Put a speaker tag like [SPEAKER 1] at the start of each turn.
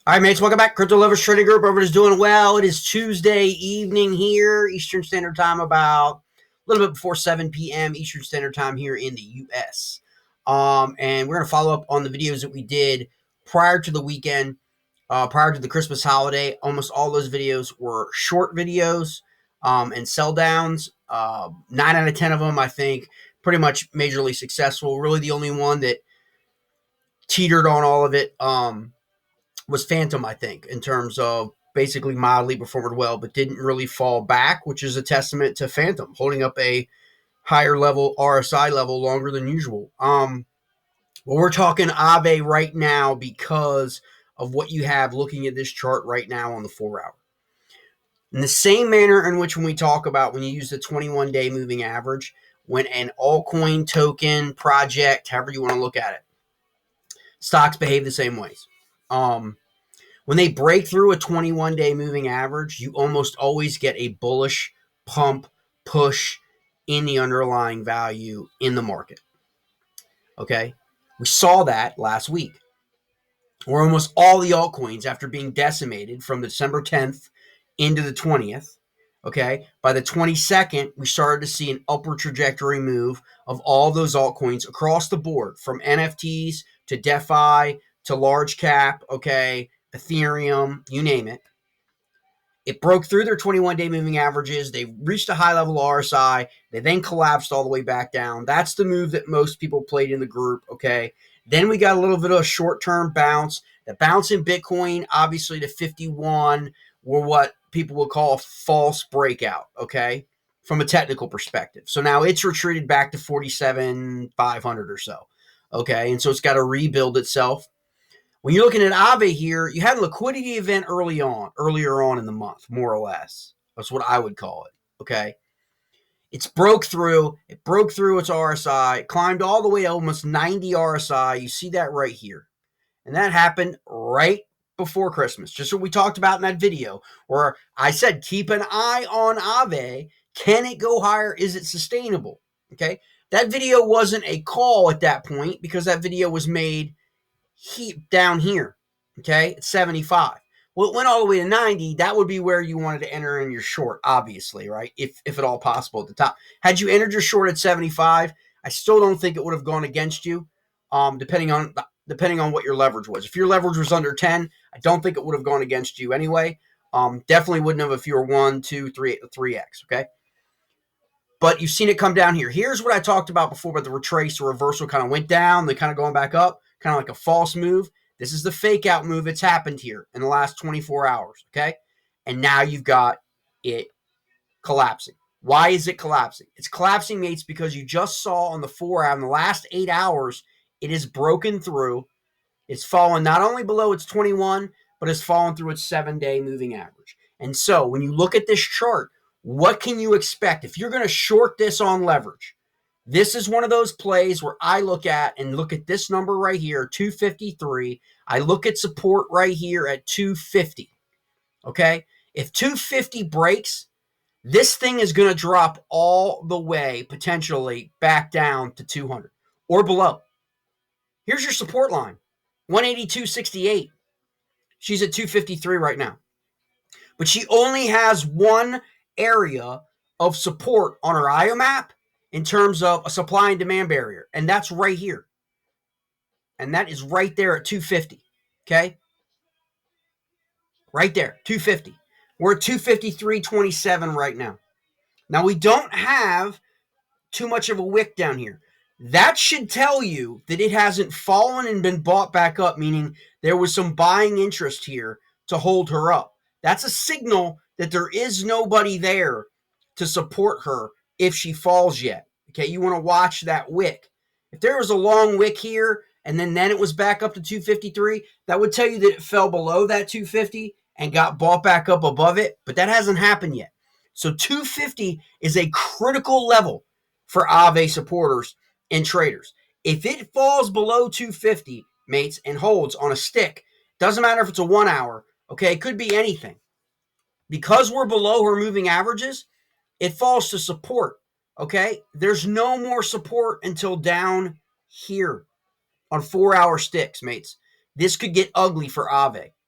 [SPEAKER 1] All right, mates, welcome back. Crypto Lovers Trading Group. Everybody's doing well. It is Tuesday evening here, Eastern Standard Time, about a little bit before 7 p.m. Eastern Standard Time here in the U.S. And we're going to follow up on the videos that we did prior to the weekend, prior to the Christmas holiday. Almost all those videos were short videos and sell downs. 9 out of 10 of them, I think, pretty much majorly successful. Really the only one that teetered on all of it was Phantom, I think, in terms of basically mildly performed well, but didn't really fall back, which is a testament to Phantom holding up a higher level RSI level longer than usual. Well, we're talking AAVE right now because of what you have looking at this chart right now on the 4 hour. In the same manner in which when we talk about when you use the 21-day moving average, when an altcoin token project, however you want to look at it, stocks behave the same ways. When they break through a 21-day moving average, you almost always get a bullish pump push in the underlying value in the market. Okay? We saw that last week, where almost all the altcoins, after being decimated from December 10th into the 20th, okay, by the 22nd, we started to see an upward trajectory move of all those altcoins across the board, from NFTs to DeFi to large cap, okay, Ethereum, you name it. It broke through their 21-day moving averages. They reached a high level RSI. They then collapsed all the way back down. That's the move that most people played in the group, okay? Then we got a little bit of a short-term bounce. The bounce in Bitcoin, obviously to 51, were what people would call a false breakout, okay, from a technical perspective. So now it's retreated back to 47,500 or so, okay? And so it's got to rebuild itself. When you're looking at AAVE here, you had a liquidity event earlier on in the month, more or less. That's what I would call it, okay? It broke through its RSI, it climbed all the way to almost 90 RSI. You see that right here. And that happened right before Christmas, just what we talked about in that video, where I said, keep an eye on AAVE. Can it go higher? Is it sustainable? Okay? That video wasn't a call at that point because that video was made down here, okay, at 75. Well, it went all the way to 90. That would be where you wanted to enter in your short, obviously, right? If at all possible at the top. Had you entered your short at 75, I still don't think it would have gone against you, depending on what your leverage was. If your leverage was under 10, I don't think it would have gone against you anyway. Definitely wouldn't have if you were 1, 2, 3, 3x, okay? But you've seen it come down here. Here's what I talked about before about the retrace, the reversal kind of went down, they kind of going back up, kind of like a false move. This is the fake out move that's happened here in the last 24 hours, okay? And now you've got it collapsing. Why is it collapsing? It's collapsing, mates, because you just saw on the 4 hour, in the last 8 hours, it is broken through. It's fallen not only below its 21, but it's fallen through its 7-day moving average. And so when you look at this chart, what can you expect? If you're going to short this on leverage, this is one of those plays where I look at this number right here, 253. I look at support right here at 250. Okay? If 250 breaks, this thing is going to drop all the way, potentially, back down to 200 or below. Here's your support line, 182.68. She's at 253 right now. But she only has one area of support on her IO map in terms of a supply and demand barrier, and that's right here. And that is right there at 250, okay? Right there, 250. We're at 253.27 right now. Now, we don't have too much of a wick down here. That should tell you that it hasn't fallen and been bought back up, meaning there was some buying interest here to hold her up. That's a signal that there is nobody there to support her if she falls yet. Okay, you want to watch that wick. If there was a long wick here and then it was back up to 253, that would tell you that it fell below that 250 and got bought back up above it, but that hasn't happened yet. So 250 is a critical level for AAVE supporters and traders. If it falls below 250, mates, and holds on a stick, doesn't matter if it's a 1 hour, okay, it could be anything. Because we're below her moving averages, it falls to support, okay? There's no more support until down here on 4 hour sticks, mates. This could get ugly for AAVE.